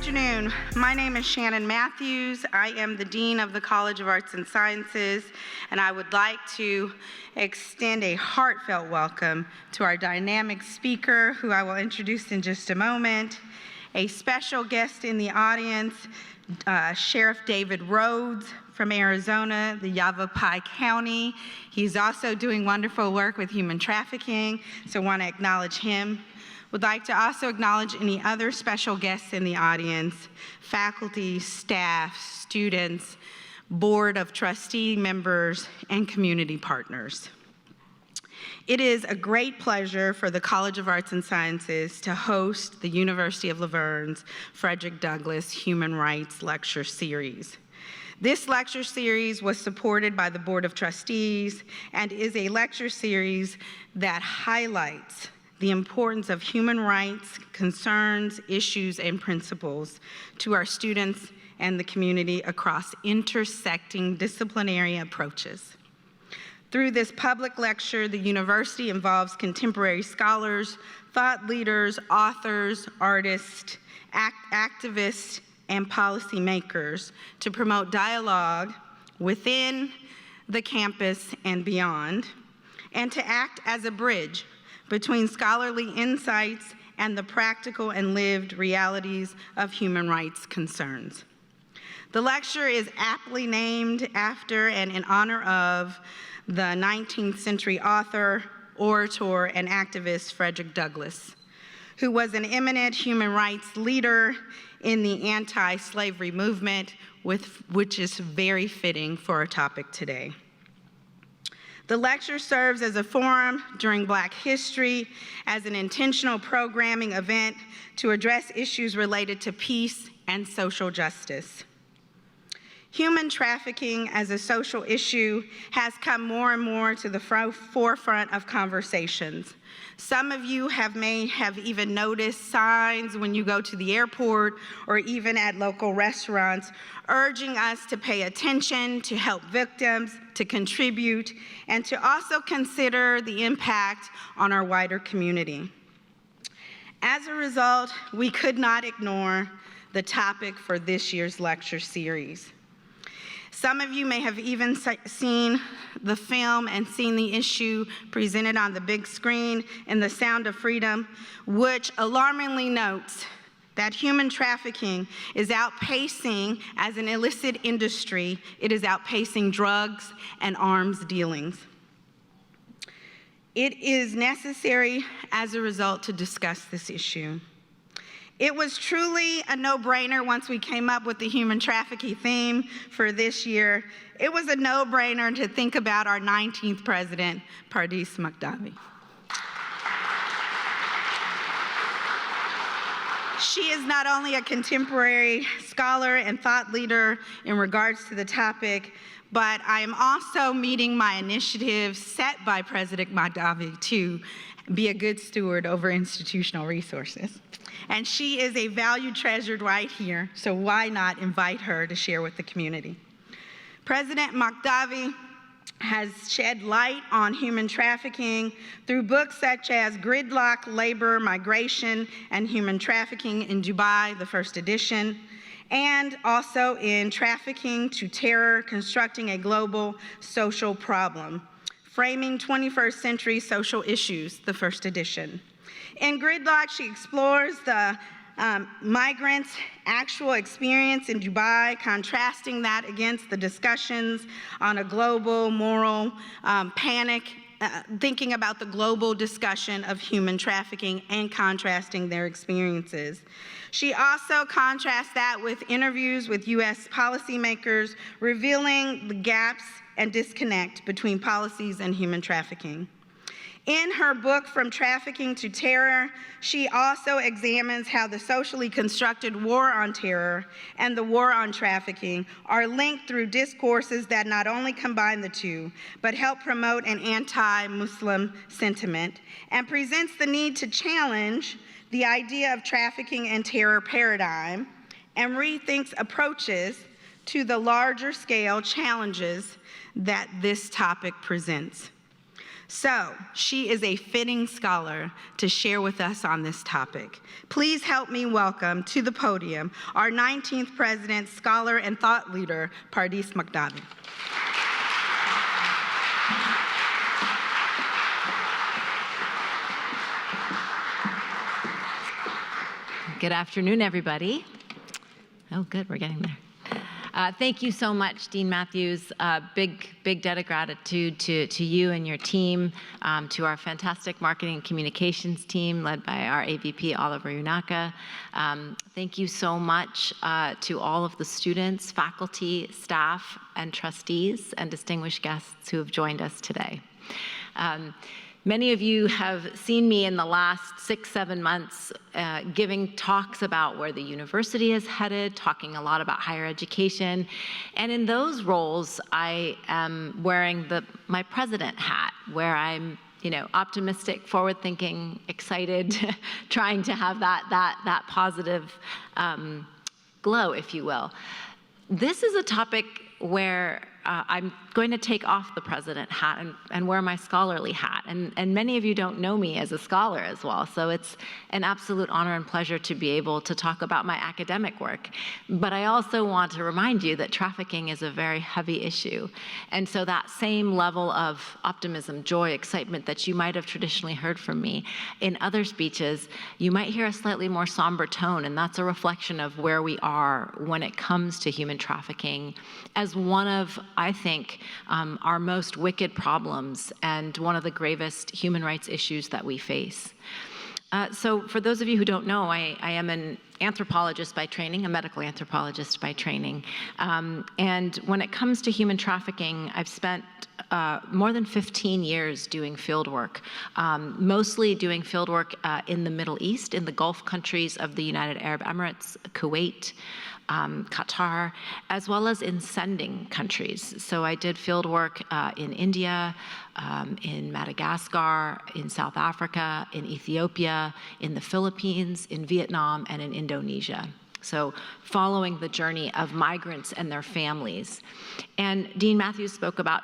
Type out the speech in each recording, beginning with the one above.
afternoon. My name is Shannon Matthews. I am the Dean of the College of Arts and Sciences, and I would like to extend a heartfelt welcome to our dynamic speaker, who I will introduce in just a moment, a special guest in the audience, Sheriff David Rhodes from Arizona, the Yavapai County. He's also doing wonderful work with human trafficking, so I want to acknowledge him. Would like to also acknowledge any other special guests in the audience, faculty, staff, students, board of trustee members, and community partners. It is a great pleasure for the College of Arts and Sciences to host the University of La Verne's Frederick Douglass Human Rights Lecture Series. This lecture series was supported by the Board of Trustees and is a lecture series that highlights the importance of human rights, concerns, issues, and principles to our students and the community across intersecting disciplinary approaches. Through this public lecture, the university involves contemporary scholars, thought leaders, authors, artists, activists, and policymakers to promote dialogue within the campus and beyond, and to act as a bridge between scholarly insights and the practical and lived realities of human rights concerns. The lecture is aptly named after and in honor of the 19th century author, orator, and activist Frederick Douglass, who was an eminent human rights leader in the anti-slavery movement, which is very fitting for our topic today. The lecture serves as a forum during Black History as an intentional programming event to address issues related to peace and social justice. Human trafficking as a social issue has come more and more to the forefront of conversations. Some of you may have even noticed signs when you go to the airport or even at local restaurants urging us to pay attention, to help victims, to contribute, and to also consider the impact on our wider community. As a result, we could not ignore the topic for this year's lecture series. Some of you may have even seen the film and seen the issue presented on the big screen in The Sound of Freedom, which alarmingly notes that human trafficking is outpacing, as an illicit industry, it is outpacing drugs and arms dealings. It is necessary, as a result, to discuss this issue. It was truly a no-brainer once we came up with the human trafficking theme for this year. It was a no-brainer to think about our 19th president, Pardis Mahdavi. She is not only a contemporary scholar and thought leader in regards to the topic, but I am also meeting my initiative set by President Mahdavi to be a good steward over institutional resources. And she is a valued treasured right here, so why not invite her to share with the community? President Mahdavi has shed light on human trafficking through books such as Gridlock, Labor, Migration, and Human Trafficking in Dubai, the first edition, and also in Trafficking to Terror, Constructing a Global Social Problem, Framing 21st Century Social Issues, the first edition. In Gridlock, she explores the migrants' actual experience in Dubai, contrasting that against the discussions on a global moral panic, thinking about the global discussion of human trafficking and contrasting their experiences. She also contrasts that with interviews with U.S. policymakers, revealing the gaps and disconnect between policies and human trafficking. In her book, From Trafficking to Terror, she also examines how the socially constructed war on terror and the war on trafficking are linked through discourses that not only combine the two, but help promote an anti-Muslim sentiment, and presents the need to challenge the idea of trafficking and terror paradigm and rethinks approaches to the larger scale challenges that this topic presents. So she is a fitting scholar to share with us on this topic. Please help me welcome to the podium our 19th president, scholar, and thought leader, Pardis Mahdavi. Good afternoon, everybody. Oh, good, we're getting there. Thank you so much, Dean Matthews. Big debt of gratitude to you and your team, to our fantastic marketing and communications team led by our AVP, Oliver Unaka. Thank you so much to all of the students, faculty, staff, and trustees, and distinguished guests who have joined us today. Many of you have seen me in the last 6-7 months giving talks about where the university is headed, talking a lot about higher education. And in those roles, I am wearing my president hat, where I'm optimistic, forward-thinking, excited, trying to have that positive glow, if you will. This is a topic where I'm going to take off the president hat and wear my scholarly hat. And many of you don't know me as a scholar as well, so it's an absolute honor and pleasure to be able to talk about my academic work. But I also want to remind you that trafficking is a very heavy issue. And so that same level of optimism, joy, excitement that you might have traditionally heard from me in other speeches, you might hear a slightly more somber tone, and that's a reflection of where we are when it comes to human trafficking as one of, I think, our most wicked problems and one of the gravest human rights issues that we face. So for those of you who don't know, I am an anthropologist by training, a medical anthropologist by training. And when it comes to human trafficking, I've spent more than 15 years doing field work, mostly doing field work in the Middle East, in the Gulf countries of the United Arab Emirates, Kuwait, Qatar, as well as in sending countries. So I did field work in India, in Madagascar, in South Africa, in Ethiopia, in the Philippines, in Vietnam, and in Indonesia. So following the journey of migrants and their families. And Dean Matthews spoke about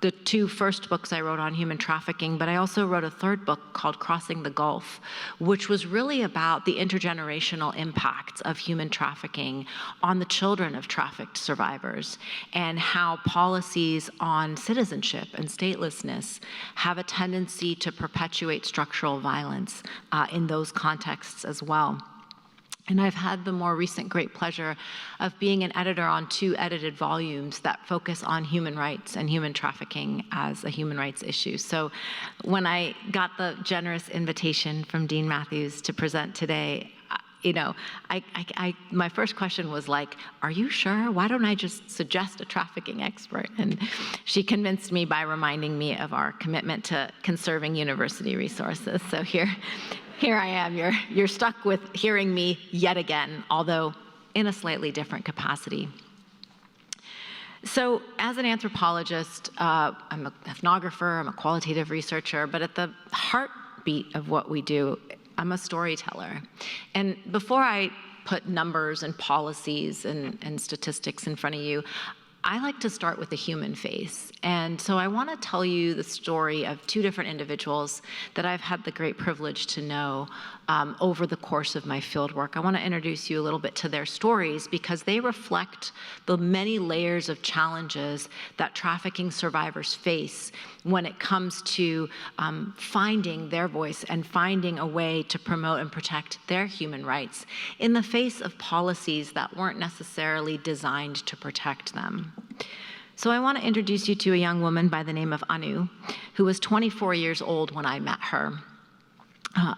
the 2 first books I wrote on human trafficking, but I also wrote a 3rd book called Crossing the Gulf, which was really about the intergenerational impacts of human trafficking on the children of trafficked survivors, and how policies on citizenship and statelessness have a tendency to perpetuate structural violence in those contexts as well. And I've had the more recent great pleasure of being an editor on 2 edited volumes that focus on human rights and human trafficking as a human rights issue. So when I got the generous invitation from Dean Matthews to present today, my first question was like, are you sure? Why don't I just suggest a trafficking expert? And she convinced me by reminding me of our commitment to conserving university resources. So here I am. You're stuck with hearing me yet again, although in a slightly different capacity. So as an anthropologist, I'm an ethnographer, I'm a qualitative researcher, but at the heartbeat of what we do, I'm a storyteller. And before I put numbers and policies and statistics in front of you, I like to start with the human face. And so I want to tell you the story of 2 different individuals that I've had the great privilege to know over the course of my field work. I want to introduce you a little bit to their stories because they reflect the many layers of challenges that trafficking survivors face when it comes to finding their voice and finding a way to promote and protect their human rights in the face of policies that weren't necessarily designed to protect them. So I want to introduce you to a young woman by the name of Anu, who was 24 years old when I met her.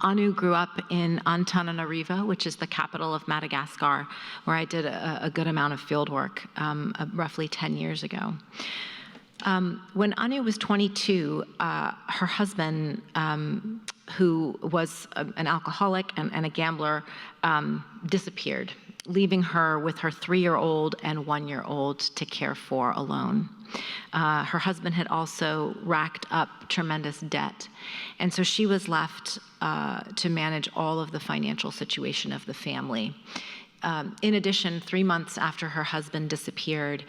Anu grew up in Antananarivo, which is the capital of Madagascar, where I did a good amount of field work roughly 10 years ago. When Anu was 22, her husband, who was an alcoholic and a gambler, disappeared, leaving her with her 3-year-old and 1-year-old to care for alone. Her husband had also racked up tremendous debt, and so she was left to manage all of the financial situation of the family. In addition, 3 months after her husband disappeared,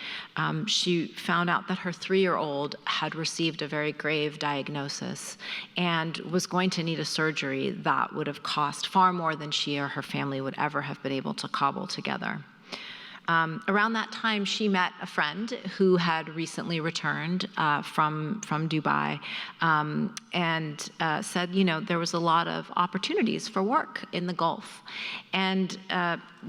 she found out that her 3-year-old had received a very grave diagnosis and was going to need a surgery that would have cost far more than she or her family would ever have been able to cobble together. Around that time, she met a friend who had recently returned from Dubai and said, there was a lot of opportunities for work in the Gulf, and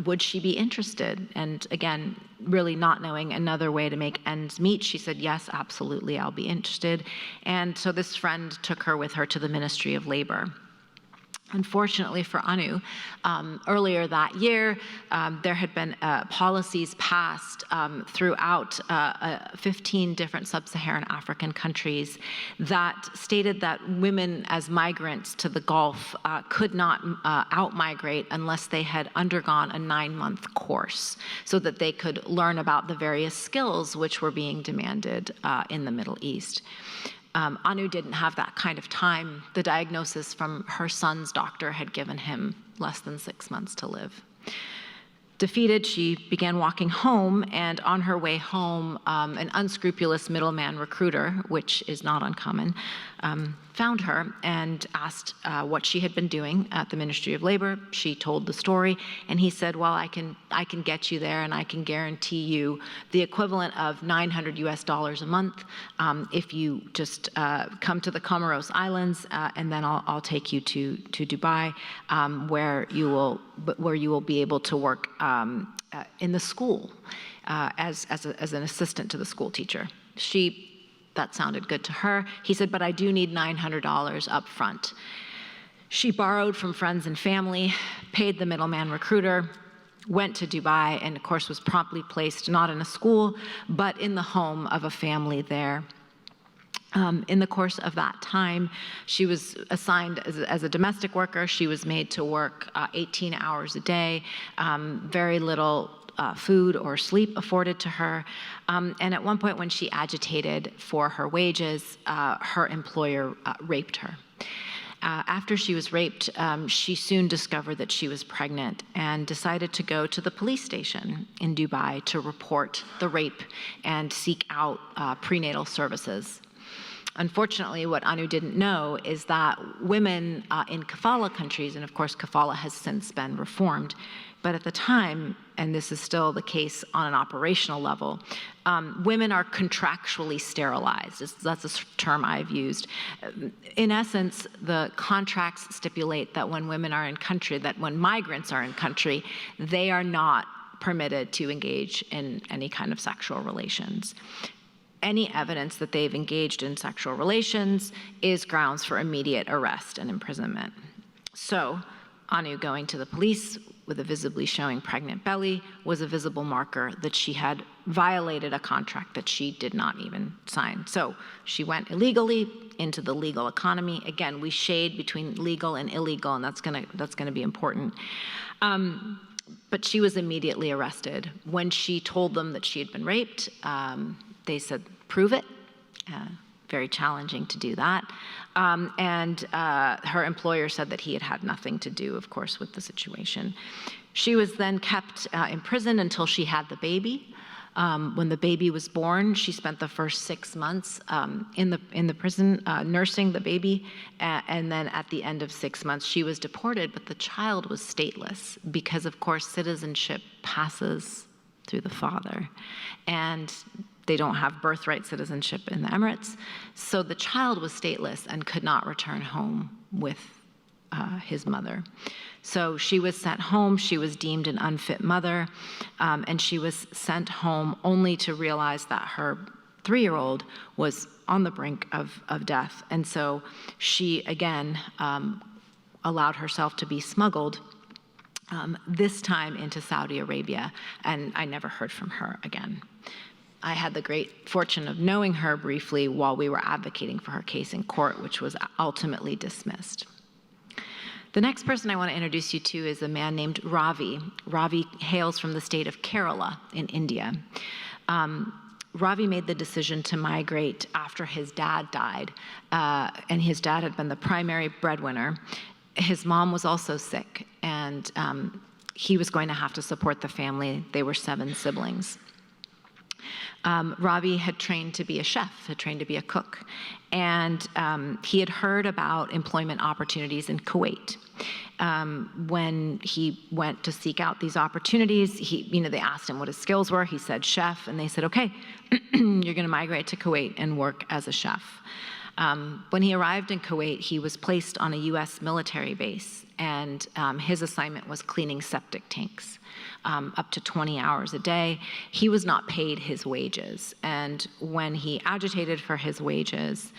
would she be interested? And again, really not knowing another way to make ends meet, she said, yes, absolutely, I'll be interested. And so this friend took her with her to the Ministry of Labor. Unfortunately for Anu, earlier that year, there had been policies passed throughout 15 different sub-Saharan African countries that stated that women as migrants to the Gulf could not out-migrate unless they had undergone a 9-month course so that they could learn about the various skills which were being demanded in the Middle East. Anu didn't have that kind of time. The diagnosis from her son's doctor had given him less than 6 months to live. Defeated, she began walking home, and on her way home, an unscrupulous middleman recruiter, which is not uncommon, found her and asked what she had been doing at the Ministry of Labor. She told the story, and he said, well, I can get you there, and I can guarantee you the equivalent of $900 a month if you just come to the Comoros Islands, and then I'll take you to Dubai, where you will be able to work in the school as an assistant to the school teacher. That sounded good to her. He said, but I do need $900 up front. She borrowed from friends and family, paid the middleman recruiter, went to Dubai, and of course was promptly placed not in a school, but in the home of a family there. In the course of that time, she was assigned as a domestic worker. She was made to work 18 hours a day, very little food or sleep afforded to her. And at one point when she agitated for her wages, her employer raped her. After she was raped, she soon discovered that she was pregnant and decided to go to the police station in Dubai to report the rape and seek out prenatal services. Unfortunately, what Anu didn't know is that women in kafala countries, and of course kafala has since been reformed, but at the time, and this is still the case on an operational level, women are contractually sterilized. That's a term I've used. In essence, the contracts stipulate that when women are in country, that when migrants are in country, they are not permitted to engage in any kind of sexual relations. Any evidence that they've engaged in sexual relations is grounds for immediate arrest and imprisonment. So, Anu going to the police with a visibly showing pregnant belly was a visible marker that she had violated a contract that she did not even sign. So she went illegally into the legal economy. Again, we shade between legal and illegal, and that's gonna be important. But she was immediately arrested. When she told them that she had been raped, they said, prove it. Very challenging to do that. And her employer said that he had had nothing to do, of course, with the situation. She was then kept in prison until she had the baby. When the baby was born, she spent the first 6 months in the prison nursing the baby, and then at the end of 6 months, she was deported, but the child was stateless because, of course, citizenship passes through the father. And they don't have birthright citizenship in the Emirates. So the child was stateless and could not return home with his mother. So she was sent home. She was deemed an unfit mother, and she was sent home only to realize that her 3-year-old was on the brink of death. And so she, again, allowed herself to be smuggled, this time into Saudi Arabia, and I never heard from her again. I had the great fortune of knowing her briefly while we were advocating for her case in court, which was ultimately dismissed. The next person I want to introduce you to is a man named Ravi. Ravi hails from the state of Kerala in India. Ravi made the decision to migrate after his dad died, and his dad had been the primary breadwinner. His mom was also sick, and he was going to have to support the family. They were 7 siblings. Ravi had trained to be a chef, had trained to be a cook, and he had heard about employment opportunities in Kuwait. When he went to seek out these opportunities, they asked him what his skills were. He said chef, and they said, okay, you're going to migrate to Kuwait and work as a chef. When he arrived in Kuwait, he was placed on a U.S. military base, and his assignment was cleaning septic tanks. Up to 20 hours a day. He was not paid his wages. And when he agitated for his wages,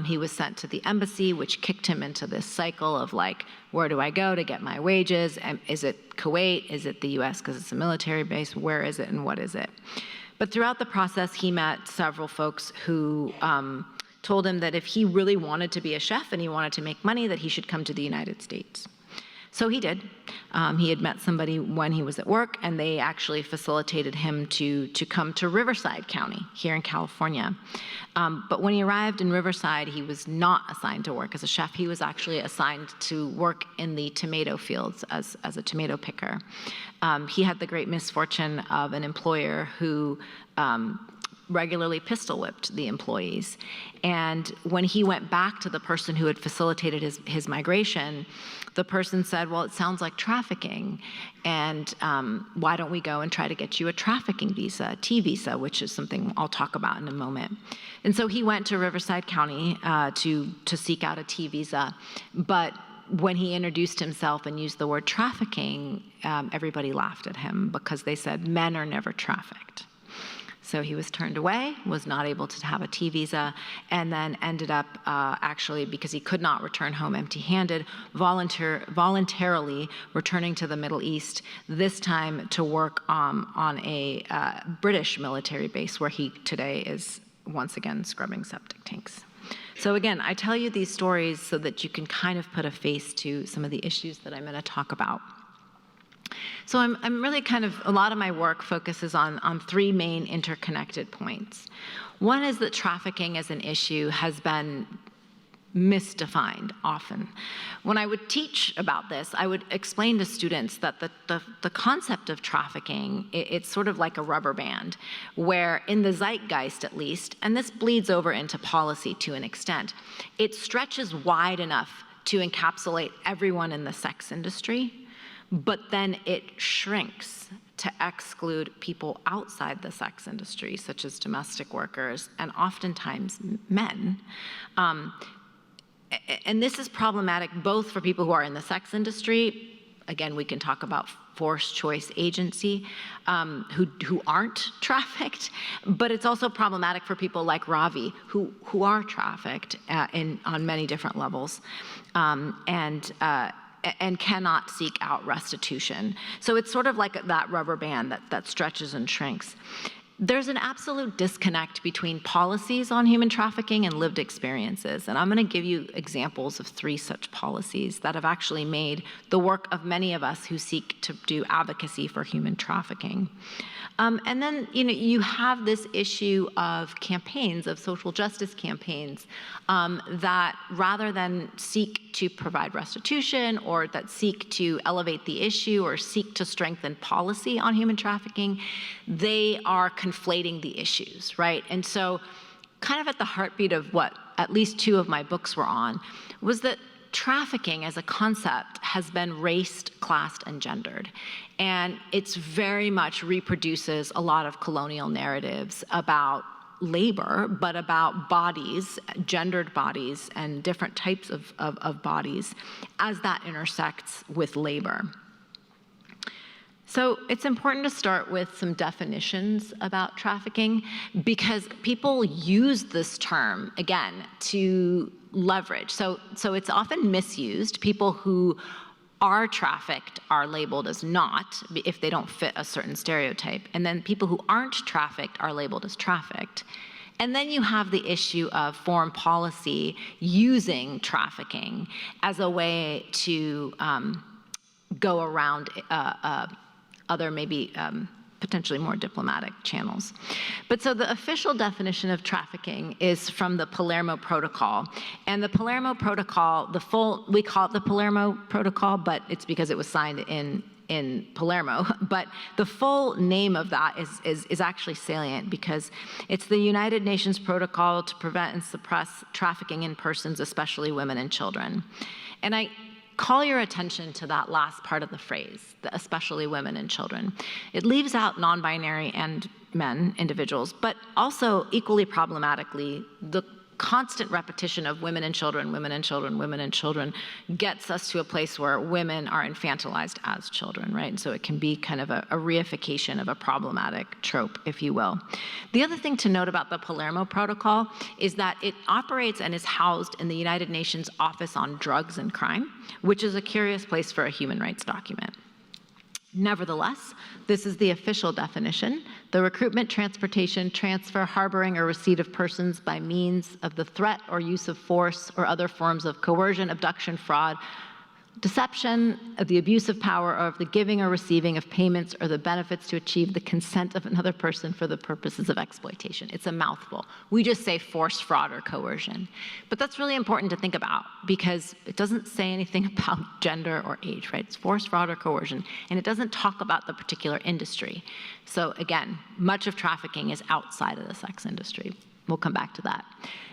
he was sent to the embassy, which kicked him into this cycle of like, where do I go to get my wages? And is it Kuwait? Is it the US because it's a military base? Where is it and what is it? But throughout the process, he met several folks who told him that if he really wanted to be a chef and he wanted to make money, that he should come to the United States. So he did. He had met somebody when he was at work, and they actually facilitated him to come to Riverside County here in California. But when he arrived in Riverside, he was not assigned to work as a chef. He was actually assigned to work in the tomato fields as a tomato picker. He had the great misfortune of an employer who regularly pistol whipped the employees. And when he went back to the person who had facilitated his migration, the person said, well, it sounds like trafficking, and why don't we go and try to get you a trafficking visa, a T visa, which is something I'll talk about in a moment. And so he went to Riverside County to seek out a T visa, but when he introduced himself and used the word trafficking, everybody laughed at him because they said men are never trafficked. So he was turned away, was not able to have a T visa, and then ended up actually, because he could not return home empty-handed, voluntarily returning to the Middle East, this time to work on a British military base where he today is once again scrubbing septic tanks. So again, I tell you these stories so that you can kind of put a face to some of the issues that I'm going to talk about. So I'm really a lot of my work focuses on 3 main interconnected points. One is that trafficking as an issue has been misdefined often. When I would teach about this, I would explain to students that the concept of trafficking, it's sort of like a rubber band, where in the zeitgeist at least, and this bleeds over into policy to an extent, it stretches wide enough to encapsulate everyone in the sex industry, but then it shrinks to exclude people outside the sex industry, such as domestic workers and oftentimes men. And this is problematic both for people who are in the sex industry. Again, we can talk about forced choice agency, who aren't trafficked, but it's also problematic for people like Ravi, who are trafficked on many different levels, and cannot seek out restitution. So it's sort of like that rubber band that stretches and shrinks. There's an absolute disconnect between policies on human trafficking and lived experiences. And I'm going to give you examples of 3 such policies that have actually made the work of many of us who seek to do advocacy for human trafficking. And then, you have this issue of campaigns, of social justice campaigns, that rather than seek to provide restitution or that seek to elevate the issue or seek to strengthen policy on human trafficking, they are conflating the issues, right? And so kind of at the heartbeat of what at least 2 of my books were on was that trafficking as a concept has been raced, classed, and gendered. And it's very much reproduces a lot of colonial narratives about labor, but about bodies, gendered bodies, and different types of bodies as that intersects with labor. So it's important to start with some definitions about trafficking because people use this term, again, to leverage. So it's often misused. People who are trafficked are labeled as not if they don't fit a certain stereotype. And then people who aren't trafficked are labeled as trafficked. And then you have the issue of foreign policy using trafficking as a way to go around other maybe potentially more diplomatic channels. But so the official definition of trafficking is from the Palermo Protocol. And the Palermo Protocol, we call it the Palermo Protocol, but it's because it was signed in in Palermo, but the full name of that is actually salient because it's the United Nations Protocol to Prevent and Suppress Trafficking in Persons, especially women and children. And I call your attention to that last part of the phrase, the especially women and children. It leaves out non-binary and men, individuals, but also equally problematically, the constant repetition of women and children, women and children, women and children gets us to a place where women are infantilized as children, right? And so it can be kind of a reification of a problematic trope, if you will. The other thing to note about the Palermo Protocol is that it operates and is housed in the United Nations Office on Drugs and Crime, which is a curious place for a human rights document. Nevertheless, this is the official definition: the recruitment, transportation, transfer, harboring, or receipt of persons by means of the threat or use of force or other forms of coercion, abduction, fraud, deception, of the abuse of power, or of the giving or receiving of payments or the benefits to achieve the consent of another person for the purposes of exploitation. It's a mouthful. We just say force, fraud, or coercion. But that's really important to think about because it doesn't say anything about gender or age, right? It's force, fraud, or coercion, and it doesn't talk about the particular industry. So again, much of trafficking is outside of the sex industry. We'll come back to that.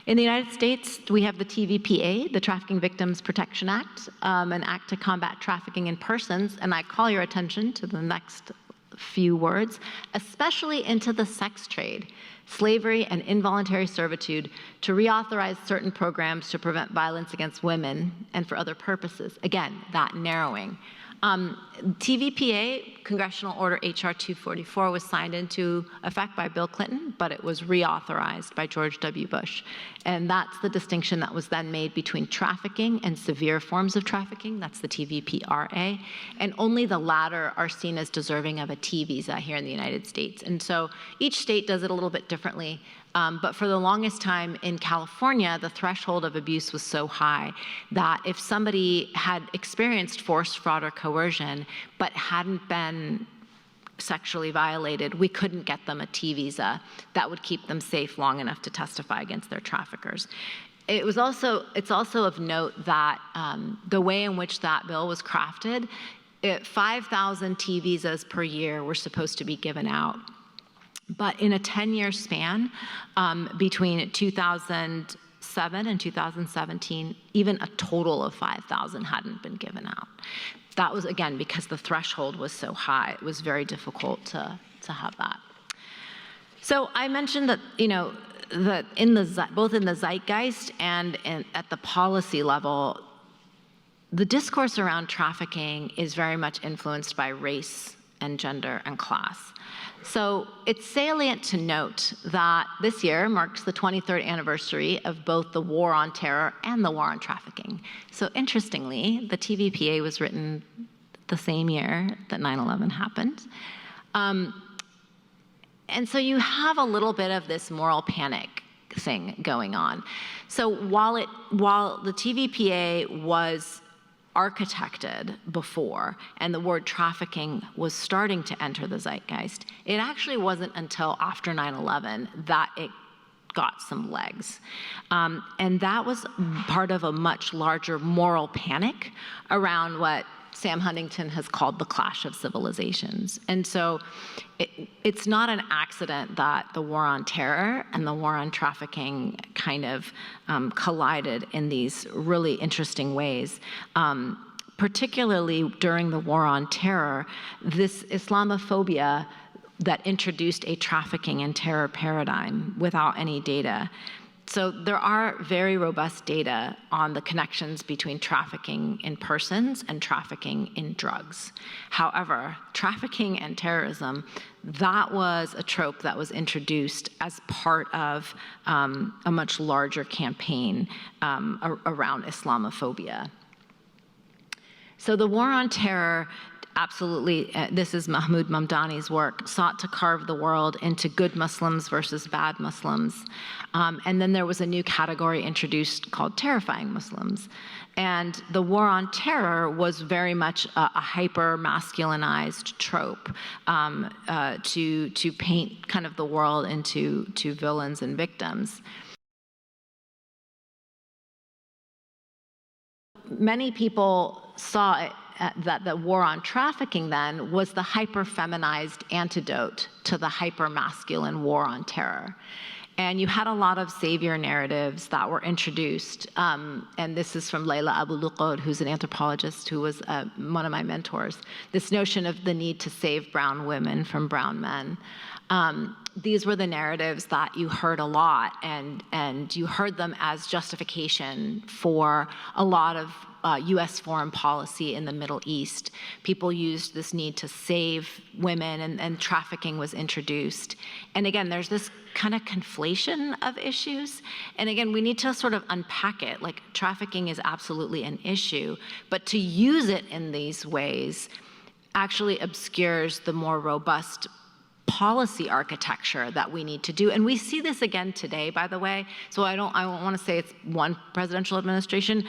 In the United States, we have the TVPA, the Trafficking Victims Protection Act, an act to combat trafficking in persons, and I call your attention to the next few words, especially into the sex trade, slavery, and involuntary servitude, to reauthorize certain programs to prevent violence against women and for other purposes. Again, that narrowing. TVPA, Congressional Order HR 244, was signed into effect by Bill Clinton, but it was reauthorized by George W. Bush. And that's the distinction that was then made between trafficking and severe forms of trafficking. That's the TVPRA. And only the latter are seen as deserving of a T visa here in the United States. And so each state does it a little bit differently. But for the longest time in California, the threshold of abuse was so high that if somebody had experienced force, fraud, or coercion, but hadn't been sexually violated, we couldn't get them a T visa that would keep them safe long enough to testify against their traffickers. It's also of note that the way in which that bill was crafted, 5,000 T visas per year were supposed to be given out. But in a 10-year span, between 2007 and 2017, even a total of 5,000 hadn't been given out. That was, again, because the threshold was so high. It was very difficult to have that. So I mentioned that, that both in the zeitgeist and at the policy level, the discourse around trafficking is very much influenced by race and gender and class. So it's salient to note that this year marks the 23rd anniversary of both the War on Terror and the War on Trafficking. So interestingly, the TVPA was written the same year that 9/11 happened. And so you have a little bit of this moral panic thing going on. So while the TVPA was architected before, and the word trafficking was starting to enter the zeitgeist, it actually wasn't until after 9/11 that it got some legs. And that was part of a much larger moral panic around what Sam Huntington has called the clash of civilizations. And so it's not an accident that the war on terror and the war on trafficking kind of collided in these really interesting ways. Particularly during the war on terror, this Islamophobia that introduced a trafficking and terror paradigm without any data. So there are very robust data on the connections between trafficking in persons and trafficking in drugs. However, trafficking and terrorism, that was a trope that was introduced as part of a much larger campaign around Islamophobia. So the war on terror, absolutely, this is Mahmoud Mamdani's work, sought to carve the world into good Muslims versus bad Muslims. And then there was a new category introduced called terrifying Muslims. And the war on terror was very much a hyper-masculinized trope to paint kind of the world into villains and victims. Many people saw it, that the war on trafficking then was the hyper-feminized antidote to the hyper-masculine war on terror. And you had a lot of savior narratives that were introduced. And this is from Layla Abu-Luqod, who's an anthropologist who was one of my mentors. This notion of the need to save brown women from brown men. These were the narratives that you heard a lot, and you heard them as justification for a lot of U.S. foreign policy in the Middle East. People used this need to save women, and trafficking was introduced. And again, there's this kind of conflation of issues. And again, we need to sort of unpack it. Like, trafficking is absolutely an issue, but to use it in these ways actually obscures the more robust policy architecture that we need to do. And we see this again today, by the way. So I don't want to say it's one presidential administration.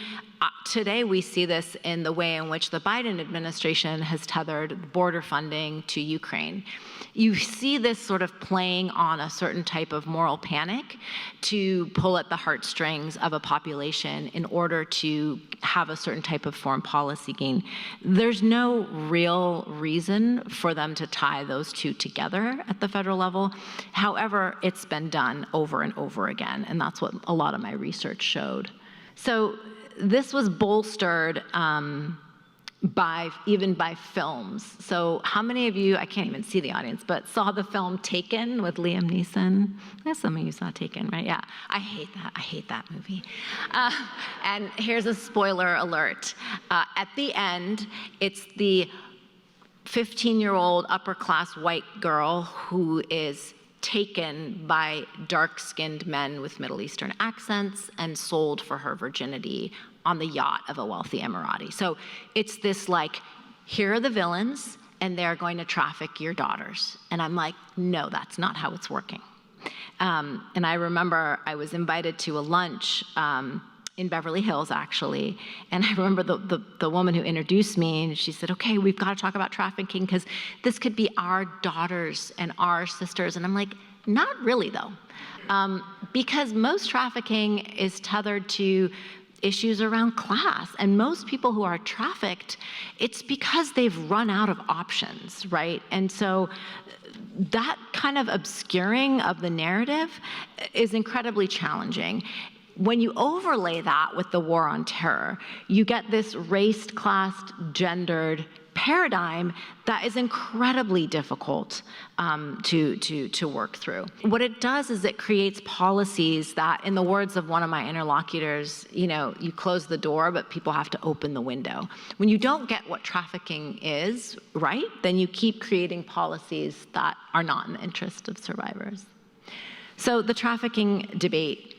Today we see this in the way in which the Biden administration has tethered border funding to Ukraine. You see this sort of playing on a certain type of moral panic to pull at the heartstrings of a population in order to have a certain type of foreign policy gain. There's no real reason for them to tie those two together at the federal level. However, it's been done over and over again, and that's what a lot of my research showed. So this was bolstered even by films. So how many of you, I can't even see the audience, but saw the film Taken with Liam Neeson? Some of you saw Taken, right? Yeah, I hate that movie. And here's a spoiler alert. At the end, it's the 15-year-old upper-class white girl who is taken by dark-skinned men with Middle Eastern accents and sold for her virginity on the yacht of a wealthy Emirati. So it's this like, here are the villains, and they're going to traffic your daughters. And I'm like, no, that's not how it's working. And I remember I was invited to a lunch in Beverly Hills, actually. And I remember the woman who introduced me, and she said, okay, we've got to talk about trafficking because this could be our daughters and our sisters. And I'm like, not really, though. Because most trafficking is tethered to issues around class. And most people who are trafficked, it's because they've run out of options, right? And so that kind of obscuring of the narrative is incredibly challenging. When you overlay that with the war on terror, you get this race, classed, gendered paradigm that is incredibly difficult to work through. What it does is it creates policies that, in the words of one of my interlocutors, you close the door, but people have to open the window. When you don't get what trafficking is, right, then you keep creating policies that are not in the interest of survivors. So the trafficking debate.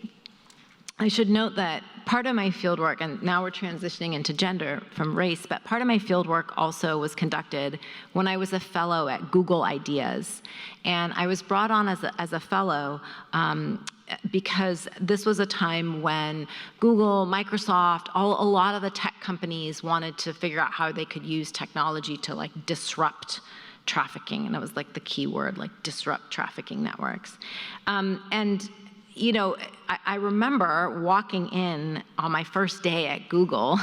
I should note that part of my fieldwork, and now we're transitioning into gender from race, but part of my fieldwork also was conducted when I was a fellow at Google Ideas. And I was brought on as a fellow because this was a time when Google, Microsoft, a lot of the tech companies wanted to figure out how they could use technology to disrupt trafficking. And that was the key word, disrupt trafficking networks. I remember walking in on my first day at Google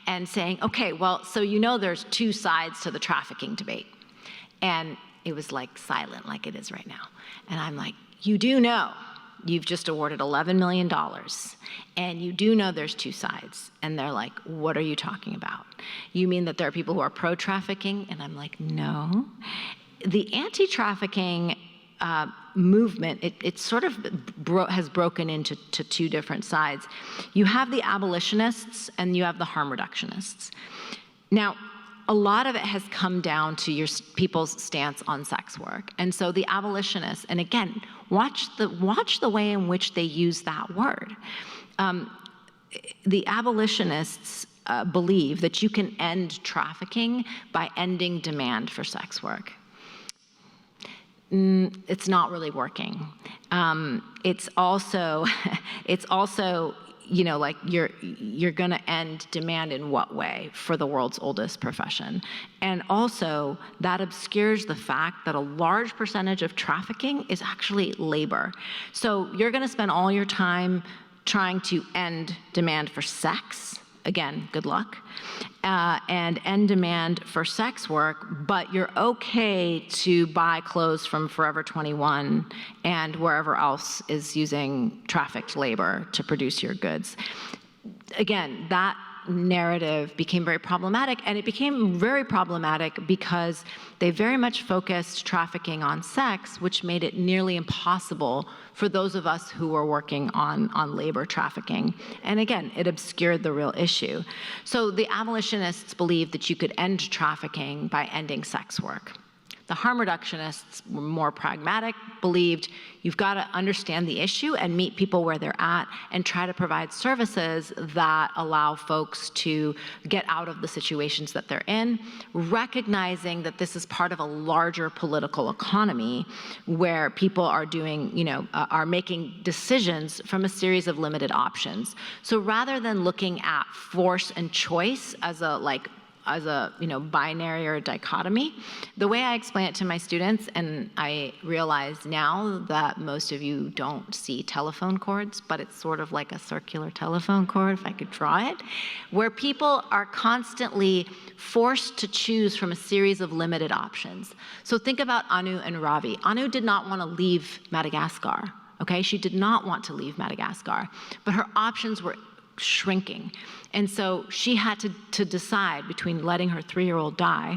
and saying, okay, well, so there's two sides to the trafficking debate. And it was silent like it is right now. And I'm like, you do know you've just awarded $11 million, and you do know there's two sides. And they're like, what are you talking about? You mean that there are people who are pro-trafficking? And I'm like, no. The anti-trafficking movement, it sort of has broken into two different sides. You have the abolitionists and you have the harm reductionists. Now, a lot of it has come down to your people's stance on sex work. And so the abolitionists, and again, watch the way in which they use that word. The abolitionists believe that you can end trafficking by ending demand for sex work. It's not really working. It's also, you're going to end demand in what way for the world's oldest profession? And also, that obscures the fact that a large percentage of trafficking is actually labor. So you're going to spend all your time trying to end demand for sex again, good luck, and end demand for sex work, but you're okay to buy clothes from Forever 21 and wherever else is using trafficked labor to produce your goods. Again, that narrative became very problematic, and it became very problematic because they very much focused trafficking on sex, which made it nearly impossible for those of us who were working on labor trafficking. And again, it obscured the real issue. So the abolitionists believed that you could end trafficking by ending sex work. The harm reductionists were more pragmatic, believed you've got to understand the issue and meet people where they're at and try to provide services that allow folks to get out of the situations that they're in, recognizing that this is part of a larger political economy where people are doing, are making decisions from a series of limited options. So rather than looking at force and choice as a binary or a dichotomy. The way I explain it to my students, and I realize now that most of you don't see telephone cords, but it's sort of like a circular telephone cord, if I could draw it, where people are constantly forced to choose from a series of limited options. So think about Anu and Ravi. Anu did not want to leave Madagascar, okay? She did not want to leave Madagascar, but her options were shrinking. And so she had to decide between letting her 3-year-old die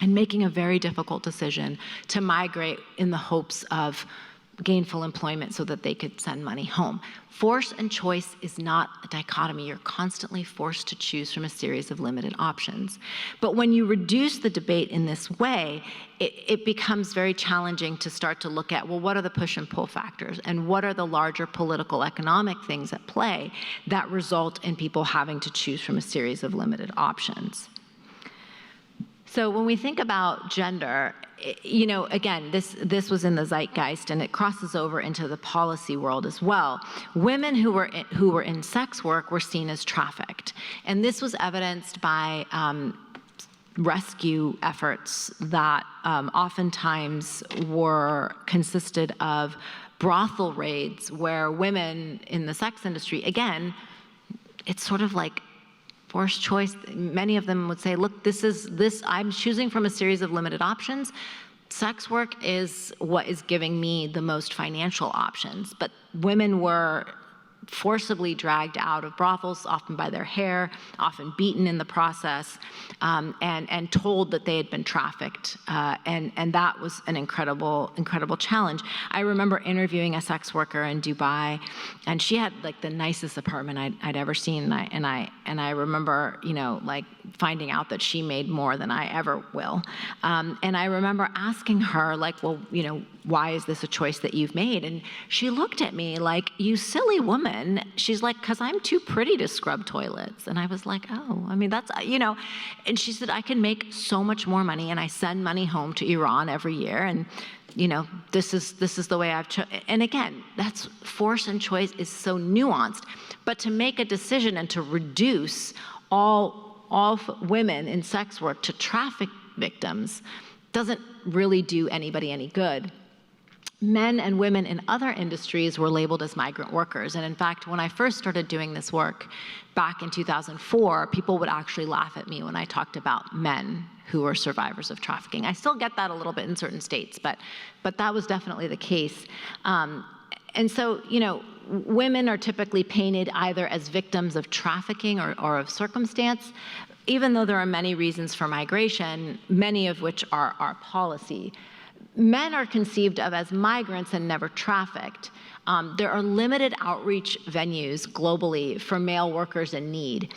and making a very difficult decision to migrate in the hopes of gainful employment so that they could send money home. Force and choice is not a dichotomy. You're constantly forced to choose from a series of limited options. But when you reduce the debate in this way, it becomes very challenging to start to look at, well, what are the push and pull factors? And what are the larger political economic things at play that result in people having to choose from a series of limited options? So when we think about gender, again, this was in the zeitgeist, and it crosses over into the policy world as well. Women who were in sex work were seen as trafficked, and this was evidenced by rescue efforts that oftentimes consisted of brothel raids where women in the sex industry, again, it's sort of like forced choice. Many of them would say, look, I'm choosing from a series of limited options. Sex work is what is giving me the most financial options. But women were forcibly dragged out of brothels, often by their hair, often beaten in the process, and told that they had been trafficked. And that was an incredible challenge. I remember interviewing a sex worker in Dubai, and she had like the nicest apartment I'd ever seen. And I remember, finding out that she made more than I ever will. And I remember asking her, like, well, why is this a choice that you've made? And she looked at me like, you silly woman. She's like, because I'm too pretty to scrub toilets. And I was like, oh, that's, and she said, I can make so much more money, and I send money home to Iran every year. And, this is the way I've chosen. And again, that's force and choice is so nuanced. But to make a decision and to reduce all women in sex work to traffic victims doesn't really do anybody any good. Men and women in other industries were labeled as migrant workers. And in fact, when I first started doing this work back in 2004, people would actually laugh at me when I talked about men who were survivors of trafficking. I still get that a little bit in certain states, but that was definitely the case. And so, women are typically painted either as victims of trafficking or of circumstance, even though there are many reasons for migration, many of which are our policy. Men are conceived of as migrants and never trafficked. There are limited outreach venues globally for male workers in need.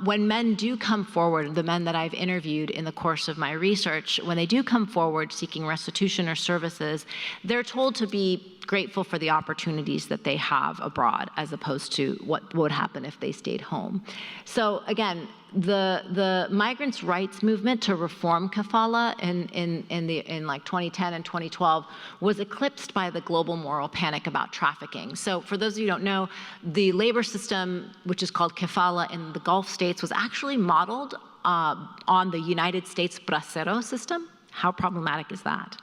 When men do come forward, the men that I've interviewed in the course of my research, when they do come forward seeking restitution or services, they're told to be grateful for the opportunities that they have abroad, as opposed to what would happen if they stayed home. So again, the migrants' rights movement to reform kafala in like 2010 and 2012 was eclipsed by the global moral panic about trafficking. So for those of you who don't know, the labor system, which is called kafala in the Gulf states, was actually modeled on the United States bracero system. How problematic is that?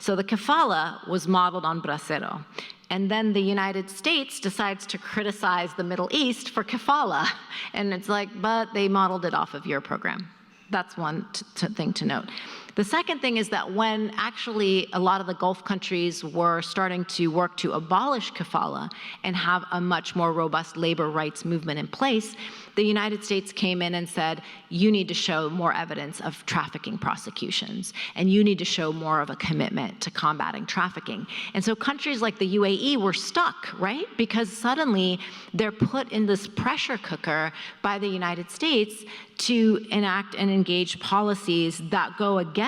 So the kafala was modeled on bracero. And then the United States decides to criticize the Middle East for kafala. And it's like, but they modeled it off of your program. That's one thing to note. The second thing is that when actually a lot of the Gulf countries were starting to work to abolish kafala and have a much more robust labor rights movement in place, the United States came in and said, you need to show more evidence of trafficking prosecutions, and you need to show more of a commitment to combating trafficking. And so countries like the UAE were stuck, right? Because suddenly they're put in this pressure cooker by the United States to enact and engage policies that go against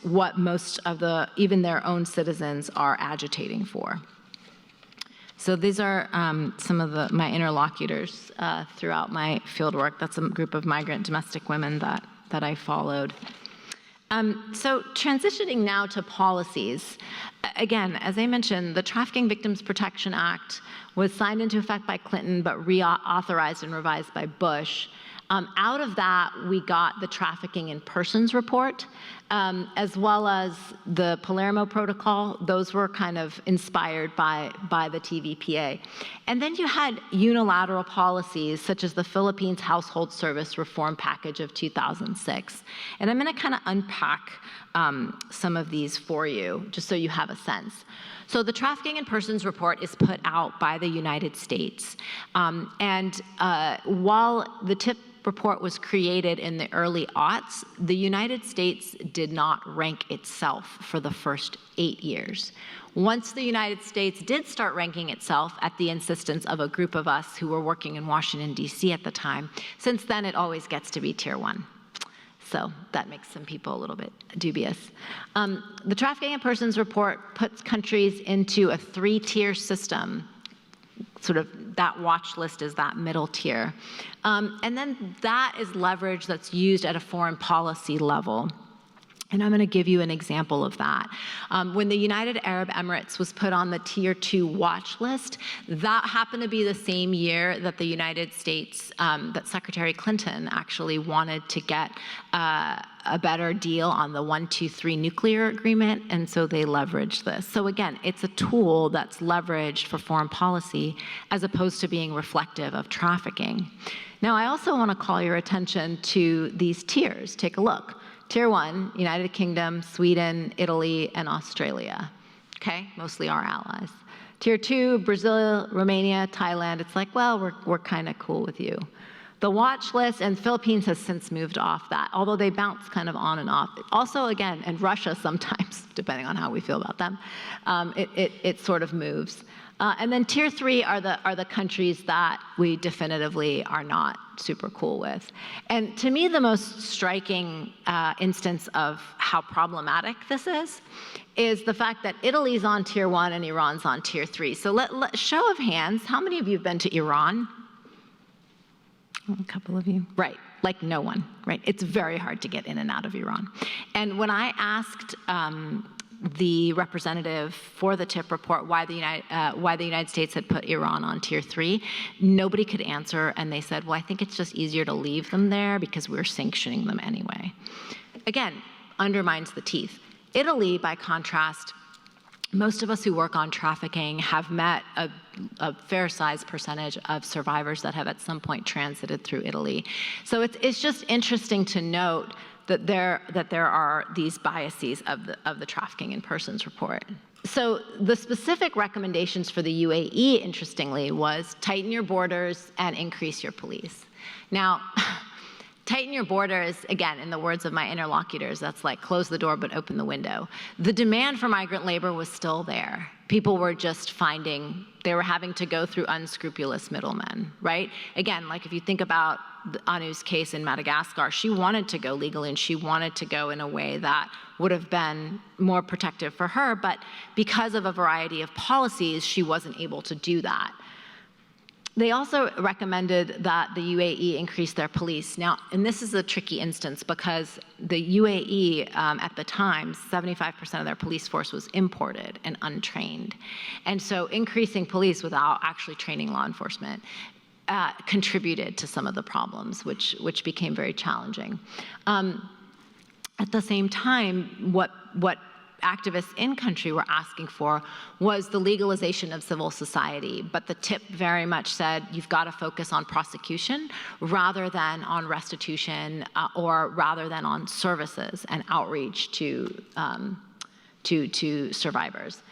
what most of even their own citizens are agitating for. So these are some of my interlocutors throughout my fieldwork. That's a group of migrant domestic women that I followed. So transitioning now to policies. Again, as I mentioned, the Trafficking Victims Protection Act was signed into effect by Clinton, but reauthorized and revised by Bush. Out of that, we got the Trafficking in Persons report, as well as the Palermo Protocol. Those were kind of inspired by the TVPA. And then you had unilateral policies, such as the Philippines Household Service Reform Package of 2006. And I'm going to kind of unpack some of these for you, just so you have a sense. So the Trafficking in Persons report is put out by the United States. While the TIP report was created in the early aughts, the United States did not rank itself for the first 8 years. Once the United States did start ranking itself at the insistence of a group of us who were working in Washington, D.C. at the time, since then it always gets to be Tier 1. So that makes some people a little bit dubious. The Trafficking in Persons report puts countries into a 3-tier system. Sort of that watch list is that middle tier. And then that is leverage that's used at a foreign policy level. And I'm going to give you an example of that. When the United Arab Emirates was put on the Tier 2 watch list, that happened to be the same year that the United States, that Secretary Clinton actually wanted to get a better deal on the 123 nuclear agreement, and so they leveraged this. So again, it's a tool that's leveraged for foreign policy as opposed to being reflective of trafficking. Now, I also want to call your attention to these tiers. Take a look. Tier 1, United Kingdom, Sweden, Italy, and Australia. Okay, mostly our allies. Tier 2, Brazil, Romania, Thailand. It's like, well, we're kind of cool with you. The watch list, and Philippines has since moved off that, although they bounce kind of on and off. Also, again, and Russia sometimes, depending on how we feel about them, it sort of moves. And then Tier 3 are the countries that we definitively are not super cool with. And to me, the most striking instance of how problematic this is the fact that Italy's on Tier 1 and Iran's on Tier 3. So show of hands, how many of you have been to Iran? A couple of you. Right, like no one, right? It's very hard to get in and out of Iran. And when I asked the representative for the TIP report why the United States had put Iran on Tier 3, nobody could answer, and they said, well, I think it's just easier to leave them there because we're sanctioning them anyway. Again, undermines the teeth. Italy, by contrast, most of us who work on trafficking have met a fair-sized percentage of survivors that have at some point transited through Italy. So it's just interesting to note that there are these biases of the Trafficking in Persons report. So the specific recommendations for the UAE, interestingly, was tighten your borders and increase your police. Now, tighten your borders, again, in the words of my interlocutors, that's like close the door but open the window. The demand for migrant labor was still there. People were just they were having to go through unscrupulous middlemen, right? Again, like if you think about Anu's case in Madagascar, she wanted to go legally and she wanted to go in a way that would have been more protective for her, but because of a variety of policies, she wasn't able to do that. They also recommended that the UAE increase their police. Now, and this is a tricky instance because the UAE, at the time, 75% of their police force was imported and untrained. And so increasing police without actually training law enforcement contributed to some of the problems, which became very challenging. At the same time, what activists in country were asking for was the legalization of civil society. But the tip very much said you've got to focus on prosecution rather than on restitution or rather than on services and outreach to survivors.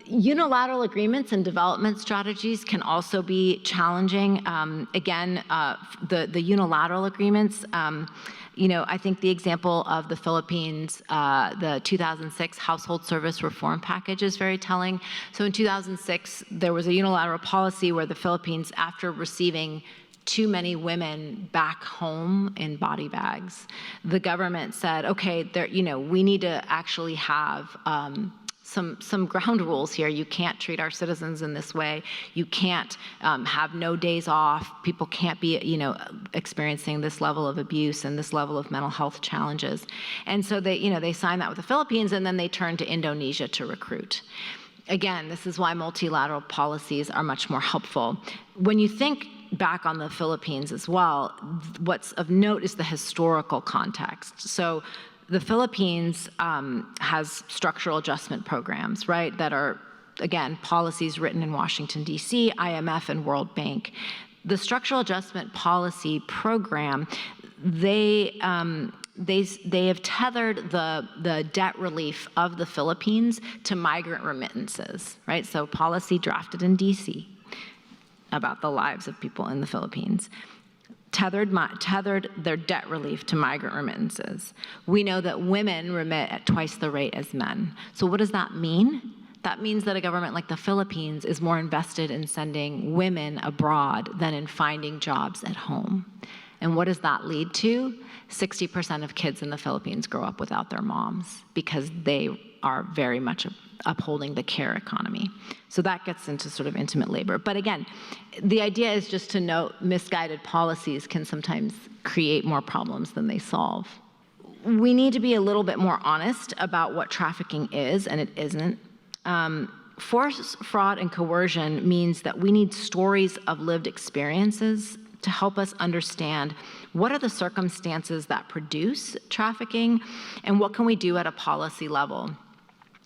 Unilateral agreements and development strategies can also be challenging. The unilateral agreements, I think the example of the Philippines, the 2006 Household Service Reform Package is very telling. So in 2006, there was a unilateral policy where the Philippines, after receiving too many women back home in body bags, the government said, okay, we need to actually have some ground rules here. You can't treat our citizens in this way. You can't have no days off. People can't be, experiencing this level of abuse and this level of mental health challenges. And so they signed that with the Philippines, and then they turned to Indonesia to recruit. Again, this is why multilateral policies are much more helpful. When you think back on the Philippines as well, what's of note is the historical context. So the Philippines has structural adjustment programs, right, that are, again, policies written in Washington, D.C., IMF, and World Bank. The structural adjustment policy program, they have tethered the debt relief of the Philippines to migrant remittances, right? So policy drafted in D.C. about the lives of people in the Philippines. Tethered their debt relief to migrant remittances. We know that women remit at twice the rate as men. So what does that mean? That means that a government like the Philippines is more invested in sending women abroad than in finding jobs at home. And what does that lead to? 60% of kids in the Philippines grow up without their moms because they are very much upholding the care economy. So that gets into sort of intimate labor. But again, the idea is just to note misguided policies can sometimes create more problems than they solve. We need to be a little bit more honest about what trafficking is and it isn't. Force, fraud, and coercion means that we need stories of lived experiences to help us understand what are the circumstances that produce trafficking and what can we do at a policy level.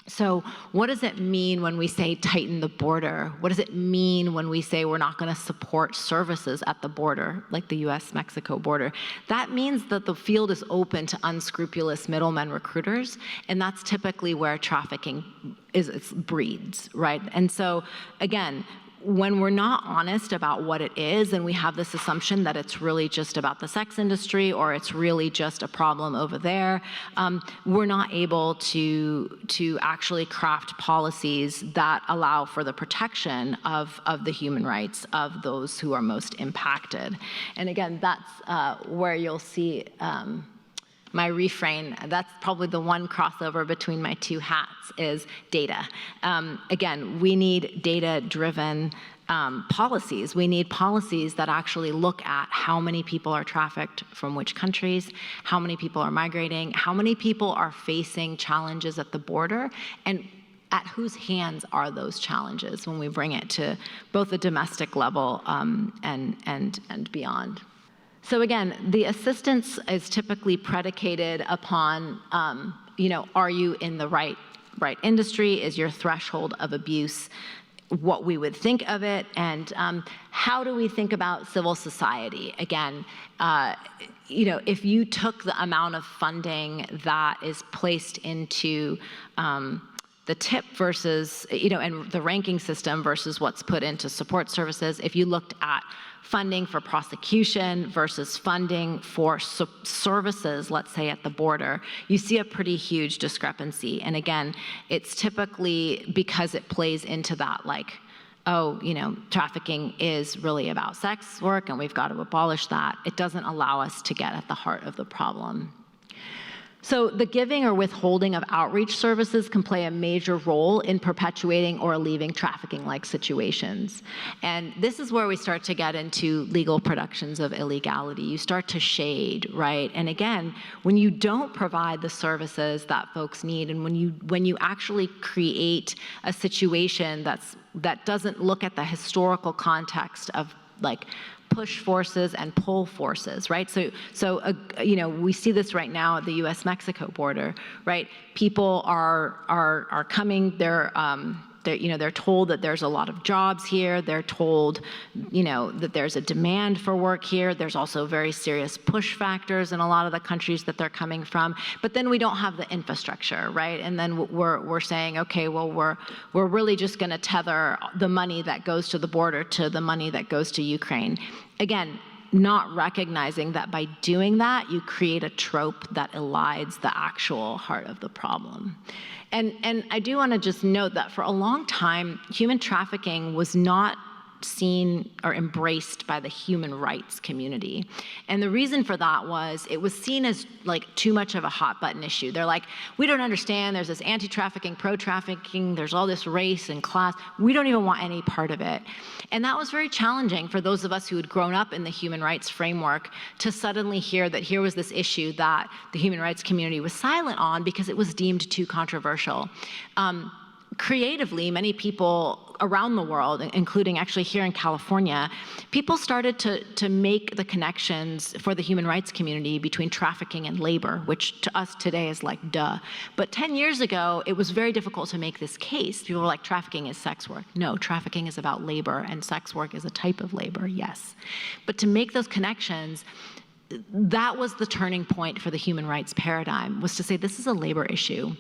So what does it mean when we say tighten the border? What does it mean when we say we're not going to support services at the border, like the US-Mexico border? That means that the field is open to unscrupulous middlemen recruiters, and that's typically where trafficking breeds, right? And so, again, when we're not honest about what it is and we have this assumption that it's really just about the sex industry or it's really just a problem over there, we're not able to actually craft policies that allow for the protection of the human rights of those who are most impacted. And again, that's where you'll see my refrain. That's probably the one crossover between my two hats is data. Again, we need data-driven policies. We need policies that actually look at how many people are trafficked from which countries, how many people are migrating, how many people are facing challenges at the border, and at whose hands are those challenges when we bring it to both the domestic level and beyond. So again, the assistance is typically predicated upon, are you in the right industry? Is your threshold of abuse what we would think of it? And how do we think about civil society? Again, if you took the amount of funding that is placed into the tip versus, and the ranking system versus what's put into support services, if you looked at funding for prosecution versus funding for services, let's say at the border, you see a pretty huge discrepancy. And again, it's typically because it plays into that, trafficking is really about sex work and we've got to abolish that. It doesn't allow us to get at the heart of the problem. So the giving or withholding of outreach services can play a major role in perpetuating or alleviating trafficking-like situations. And this is where we start to get into legal productions of illegality. You start to shade, right? And again, when you don't provide the services that folks need, and when you actually create a situation that doesn't look at the historical context of push forces and pull forces, right? So we see this right now at the U.S.-Mexico border, right? People are coming. They're told that there's a lot of jobs here. They're told, that there's a demand for work here. There's also very serious push factors in a lot of the countries that they're coming from. But then we don't have the infrastructure, right? And then we're saying, okay, well, we're really just going to tether the money that goes to the border to the money that goes to Ukraine. Again, not recognizing that by doing that, you create a trope that elides the actual heart of the problem. And I do want to just note that for a long time, human trafficking was not seen or embraced by the human rights community. And the reason for that was it was seen as like too much of a hot button issue. They're like, we don't understand, there's this anti-trafficking, pro-trafficking, there's all this race and class, we don't even want any part of it. And that was very challenging for those of us who had grown up in the human rights framework to suddenly hear that here was this issue that the human rights community was silent on because it was deemed too controversial. Creatively, many people around the world, including actually here in California, people started to make the connections for the human rights community between trafficking and labor, which to us today is like duh. But 10 years ago, it was very difficult to make this case. People were like, trafficking is sex work. No, trafficking is about labor, and sex work is a type of labor, yes. But to make those connections, that was the turning point for the human rights paradigm, was to say this is a labor issue.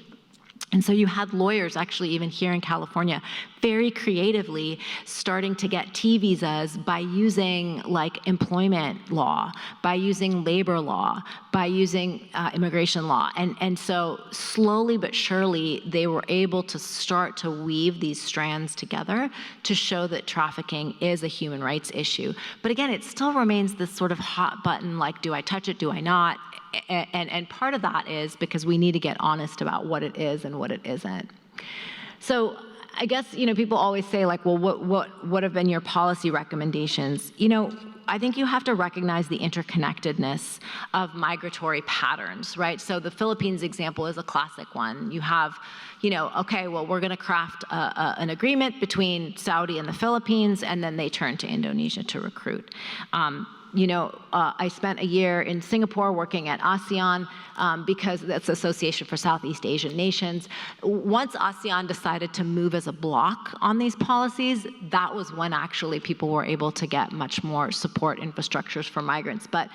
And so you had lawyers, actually even here in California, very creatively starting to get T visas by using like employment law, by using labor law, by using immigration law. And so slowly but surely, they were able to start to weave these strands together to show that trafficking is a human rights issue. But again, it still remains this sort of hot button, like, do I touch it, do I not? And part of that is because we need to get honest about what it is and what it isn't. So I guess, people always say like, well, what have been your policy recommendations? I think you have to recognize the interconnectedness of migratory patterns, right? So the Philippines example is a classic one. You have, okay, well, we're going to craft an agreement between Saudi and the Philippines, and then they turn to Indonesia to recruit. I spent a year in Singapore working at ASEAN because that's the Association for Southeast Asian Nations. Once ASEAN decided to move as a bloc on these policies, that was when actually people were able to get much more support infrastructures for migrants. But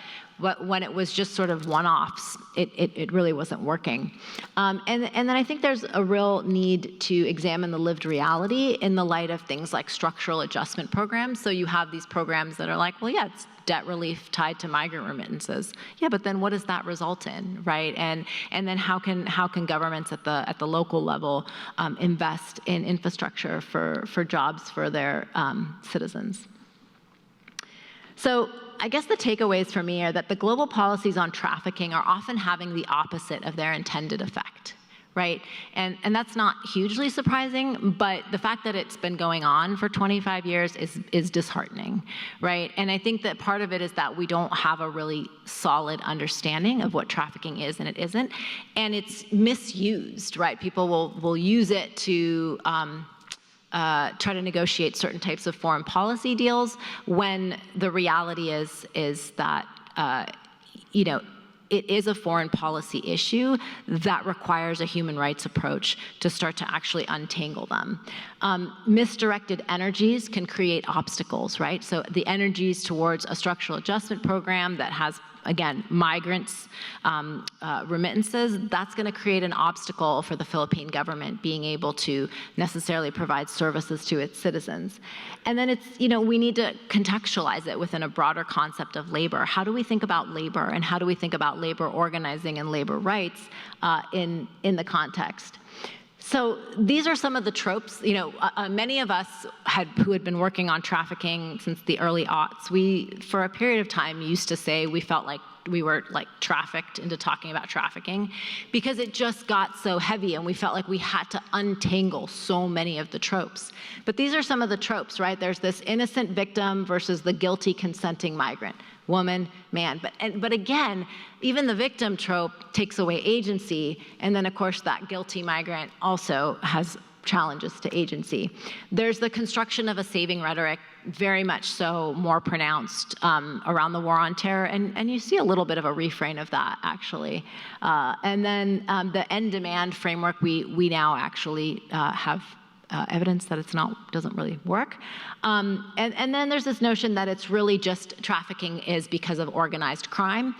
when it was just sort of one-offs, it really wasn't working. And then I think there's a real need to examine the lived reality in the light of things like structural adjustment programs. So you have these programs that are like, well, yeah, it's debt relief tied to migrant remittances. Yeah, but then what does that result in, right? And then how can governments at the local level invest in infrastructure for jobs for their citizens? So I guess the takeaways for me are that the global policies on trafficking are often having the opposite of their intended effect, right? And that's not hugely surprising, but the fact that it's been going on for 25 years is disheartening, right? And I think that part of it is that we don't have a really solid understanding of what trafficking is and it isn't, and it's misused, right? People will use it to try to negotiate certain types of foreign policy deals when the reality is that, it is a foreign policy issue that requires a human rights approach to start to actually untangle them. Misdirected energies can create obstacles, right? So the energies towards a structural adjustment program that has, again, migrants, remittances, that's going to create an obstacle for the Philippine government being able to necessarily provide services to its citizens. And then it's, we need to contextualize it within a broader concept of labor. How do we think about labor, and how do we think about labor organizing and labor rights in the context? So these are some of the tropes. Many of us who had been working on trafficking since the early aughts, we, for a period of time, used to say we felt like we were like trafficked into talking about trafficking because it just got so heavy and we felt like we had to untangle so many of the tropes. But these are some of the tropes, right? There's this innocent victim versus the guilty consenting migrant. Woman, man, but again, even the victim trope takes away agency, and then of course that guilty migrant also has challenges to agency. There's the construction of a saving rhetoric, very much so more pronounced around the war on terror, and you see a little bit of a refrain of that, actually. And then the end demand framework, we now actually have evidence that doesn't really work. And then there's this notion that it's really just trafficking is because of organized crime,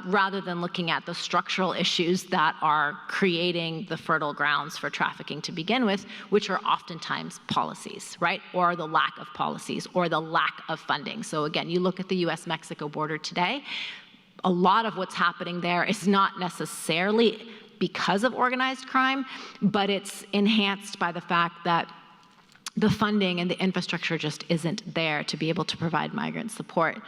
rather than looking at the structural issues that are creating the fertile grounds for trafficking to begin with, which are oftentimes policies, right? Or the lack of policies, or the lack of funding. So again, you look at the US-Mexico border today, a lot of what's happening there is not necessarily because of organized crime, but it's enhanced by the fact that the funding and the infrastructure just isn't there to be able to provide migrant support.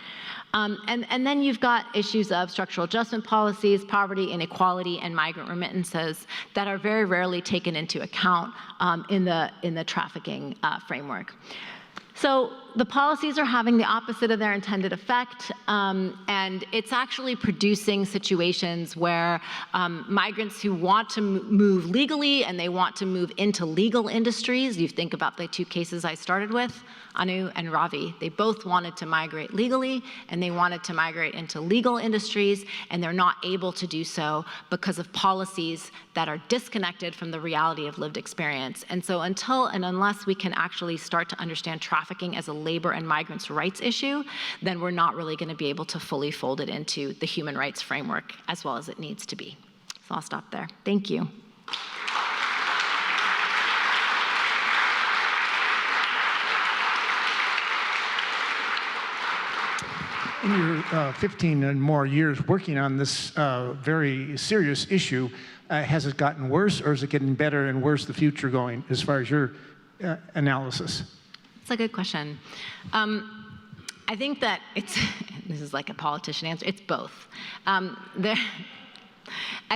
And then you've got issues of structural adjustment policies, poverty, inequality, and migrant remittances that are very rarely taken into account in the trafficking framework. So the policies are having the opposite of their intended effect, and it's actually producing situations where migrants who want to move legally and they want to move into legal industries, you think about the two cases I started with, Anu and Ravi, they both wanted to migrate legally and they wanted to migrate into legal industries, and they're not able to do so because of policies that are disconnected from the reality of lived experience. And so until and unless we can actually start to understand trafficking as a labor and migrants' rights issue, then we're not really going to be able to fully fold it into the human rights framework as well as it needs to be. So I'll stop there. Thank you. In your 15 and more years working on this very serious issue, has it gotten worse, or is it getting better and worse the future going, as far as your analysis? That's a good question. I think that it's, this is like a politician answer, it's both. I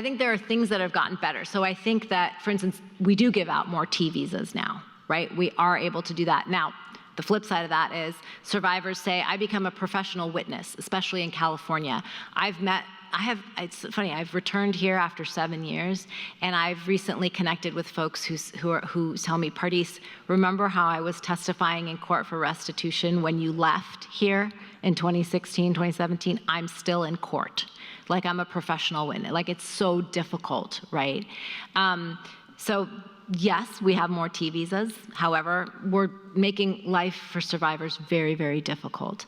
think there are things that have gotten better. So I think that, for instance, we do give out more T visas now, right? We are able to do that. Now, the flip side of that is survivors say, I become a professional witness, especially in California. It's funny, I've returned here after 7 years, and I've recently connected with folks who tell me, Pardis, remember how I was testifying in court for restitution when you left here in 2016, 2017? I'm still in court. Like, I'm a professional witness. Like, it's so difficult, right? So yes, we have more T visas. However, we're making life for survivors very, very difficult.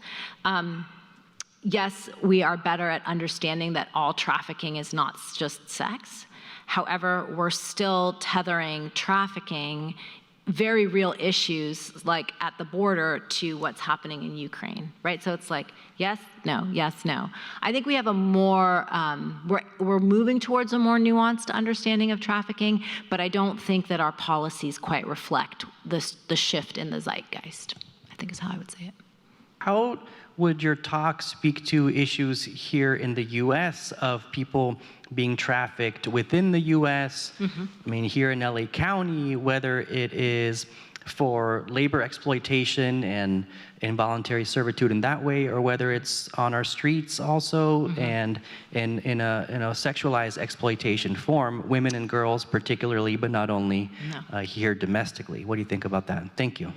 Yes, we are better at understanding that all trafficking is not just sex. However, we're still tethering trafficking, very real issues like at the border, to what's happening in Ukraine, right? So it's like, yes, no, yes, no. I think we have a more, we're moving towards a more nuanced understanding of trafficking, but I don't think that our policies quite reflect the shift in the zeitgeist, I think is how I would say it. How would your talk speak to issues here in the U.S. of people being trafficked within the U.S.? Mm-hmm. I mean, here in LA County, whether it is for labor exploitation and involuntary servitude in that way, or whether it's on our streets also, mm-hmm. and in a sexualized exploitation form, women and girls particularly, but not only here domestically. What do you think about that? Thank you.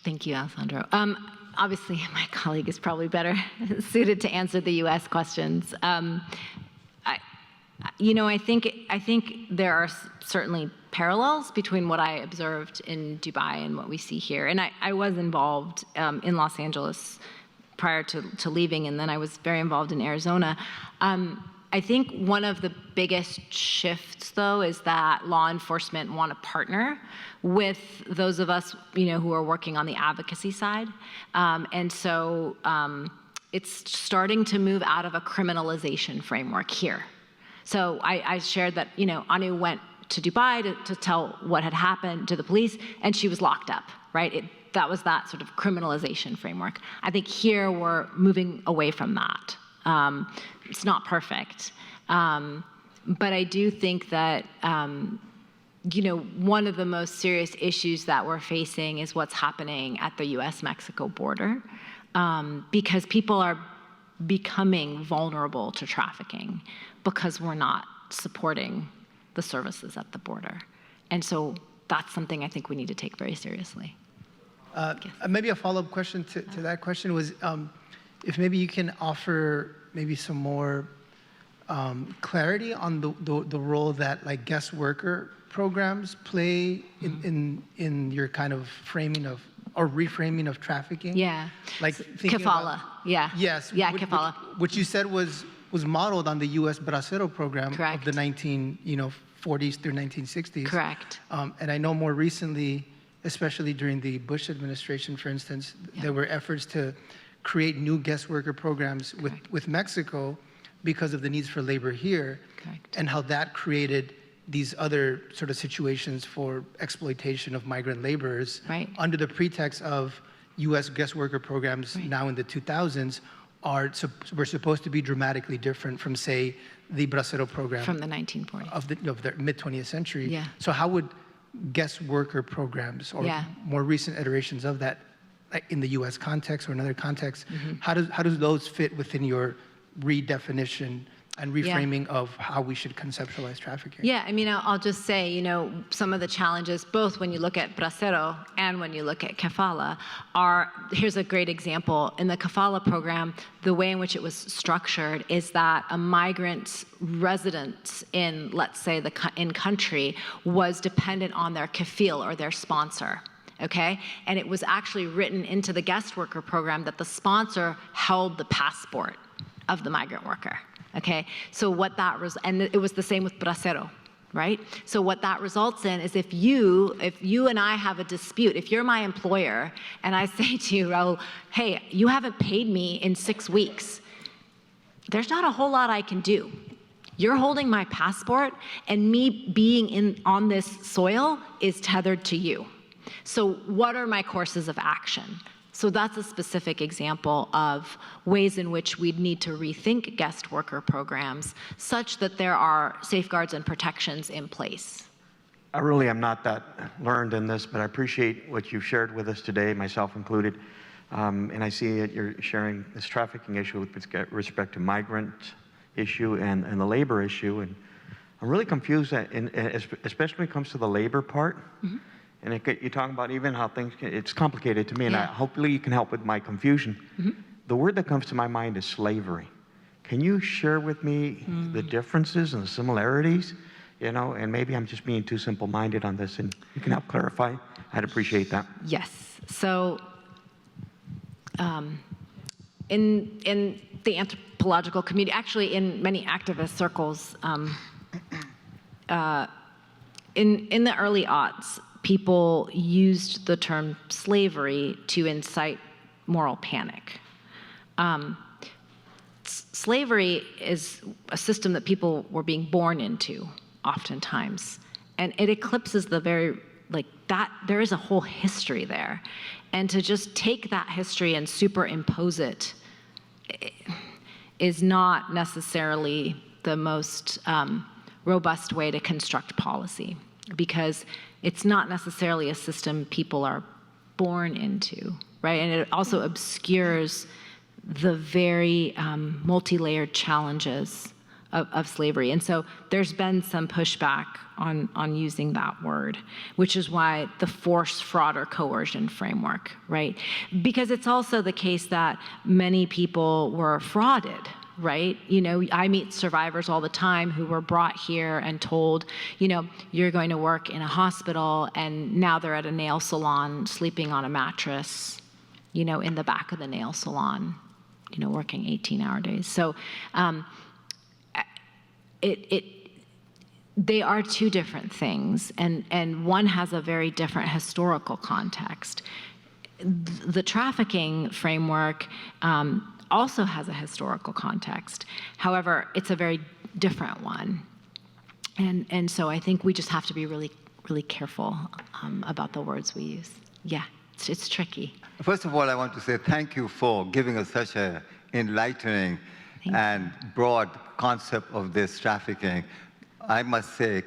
Thank you, Alessandro. Obviously, my colleague is probably better suited to answer the U.S. questions. I think there are certainly parallels between what I observed in Dubai and what we see here. And I was involved in Los Angeles prior to leaving, and then I was very involved in Arizona. I think one of the biggest shifts, though, is that law enforcement want to partner with those of us, who are working on the advocacy side. And so it's starting to move out of a criminalization framework here. So I shared that, Anu went to Dubai to tell what had happened to the police, and she was locked up, right? That was that sort of criminalization framework. I think here we're moving away from that. It's not perfect. But I do think that, one of the most serious issues that we're facing is what's happening at the US-Mexico border, because people are becoming vulnerable to trafficking because we're not supporting the services at the border. And so that's something I think we need to take very seriously. Maybe a follow-up question to that question was, if maybe you can offer maybe some more clarity on the role that like guest worker programs play in your kind of framing of or reframing of trafficking. Yeah. Like thinking Kafala. Yeah. Yes. Yeah, kafala. Which you said was modeled on the U.S. Bracero program Correct. of the 40s through 1960s. Correct. And I know more recently, especially during the Bush administration, for instance, there were efforts to create new guest worker programs with Mexico because of the needs for labor here. Correct. And how that created these other sort of situations for exploitation of migrant laborers under the pretext of U.S. guest worker programs now in the 2000s were supposed to be dramatically different from, say, the Bracero program From the 1940s. of the mid-20th century. Yeah. So how would guest worker programs or more recent iterations of that, like in the U.S. context or another context, how does those fit within your redefinition and reframing of how we should conceptualize trafficking? Yeah, I mean, I'll just say, some of the challenges, both when you look at Bracero and when you look at Kafala, here's a great example. In the Kafala program, the way in which it was structured is that a migrant's residence in, let's say, in country was dependent on their kafil or their sponsor. Okay? And it was actually written into the guest worker program that the sponsor held the passport of the migrant worker. Okay, so what that and it was the same with Bracero, right? So what that results in is if you and I have a dispute, if you're my employer and I say to you, Raul, hey, you haven't paid me in 6 weeks, there's not a whole lot I can do. You're holding my passport, and me being on this soil is tethered to you. So what are my courses of action? So that's a specific example of ways in which we'd need to rethink guest worker programs such that there are safeguards and protections in place. I really am not that learned in this, but I appreciate what you've shared with us today, myself included. And I see that you're sharing this trafficking issue with respect to migrant issue and the labor issue. And I'm really confused, especially when it comes to the labor part. And you're talking about even how it's complicated to me, and hopefully you can help with my confusion. The word that comes to my mind is slavery. Can you share with me the differences and the similarities? And maybe I'm just being too simple-minded on this, and you can help clarify. I'd appreciate that. Yes. So in the anthropological community, actually in many activist circles, in the early aughts, people used the term slavery to incite moral panic. Slavery is a system that people were being born into, oftentimes, and it eclipses the very, there is a whole history there. And to just take that history and superimpose it is not necessarily the most robust way to construct policy, because it's not necessarily a system people are born into, right? And it also obscures the very multi-layered challenges of slavery. And so there's been some pushback on using that word, which is why the force, fraud, or coercion framework, right? Because it's also the case that many people were frauded, right? I meet survivors all the time who were brought here and told, you're going to work in a hospital, and now they're at a nail salon sleeping on a mattress, in the back of the nail salon, working 18-hour days. So they are two different things, and one has a very different historical context. The trafficking framework also has a historical context. However, it's a very different one. And so I think we just have to be really, really careful about the words we use. Yeah, it's tricky. First of all, I want to say thank you for giving us such an enlightening and broad concept of this trafficking. I must say,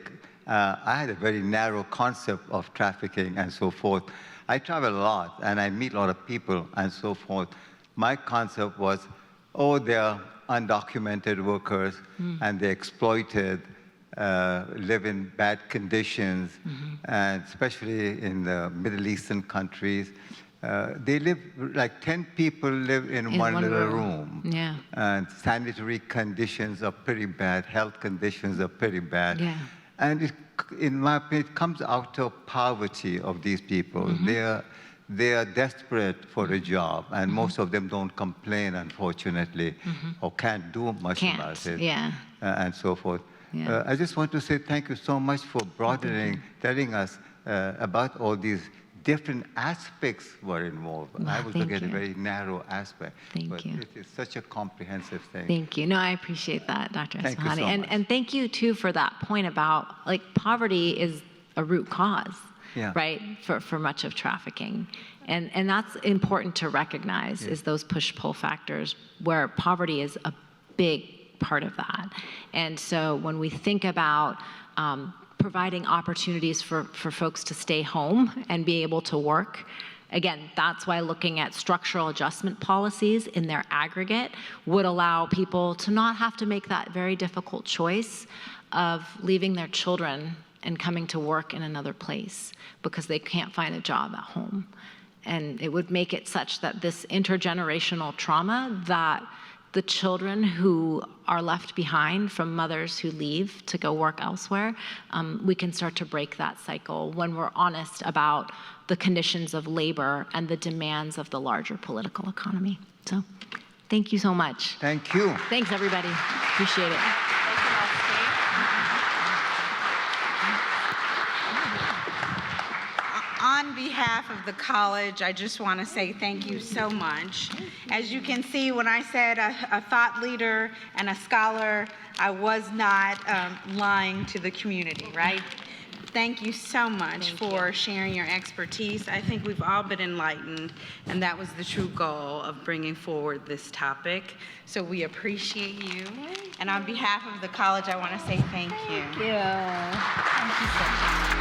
I had a very narrow concept of trafficking and so forth. I travel a lot, and I meet a lot of people and so forth. My concept was, they're undocumented workers, and they're exploited, live in bad conditions, and especially in the Middle Eastern countries. They live, like 10 people live in one little room. Yeah. And sanitary conditions are pretty bad, health conditions are pretty bad. Yeah. And in my opinion, it comes out of poverty of these people. They are desperate for a job, and most of them don't complain, unfortunately, or can't do much about it, and so forth. Yeah. I just want to say thank you so much for broadening, telling us about all these different aspects were involved. I was looking at a very narrow aspect, but it is such a comprehensive thing. Thank you. No, I appreciate that, Dr. Thank you Esfahani. so much. And thank you, too, for that point about, like, poverty is a root cause, right, for much of trafficking. And that's important to recognize, is those push-pull factors where poverty is a big part of that. And so when we think about providing opportunities for folks to stay home and be able to work, again, that's why looking at structural adjustment policies in their aggregate would allow people to not have to make that very difficult choice of leaving their children and coming to work in another place because they can't find a job at home. And it would make it such that this intergenerational trauma, that the children who are left behind from mothers who leave to go work elsewhere, we can start to break that cycle when we're honest about the conditions of labor and the demands of the larger political economy. So thank you so much. Thank you. Thanks, everybody. Appreciate it. On behalf of the college, I just want to say thank you so much. As you can see, when I said a thought leader and a scholar, I was not lying to the community, right? Thank you so much for sharing your expertise. I think we've all been enlightened, and that was the true goal of bringing forward this topic. So we appreciate you. And on behalf of the college, I want to say thank you. Thank you. Thank you so much.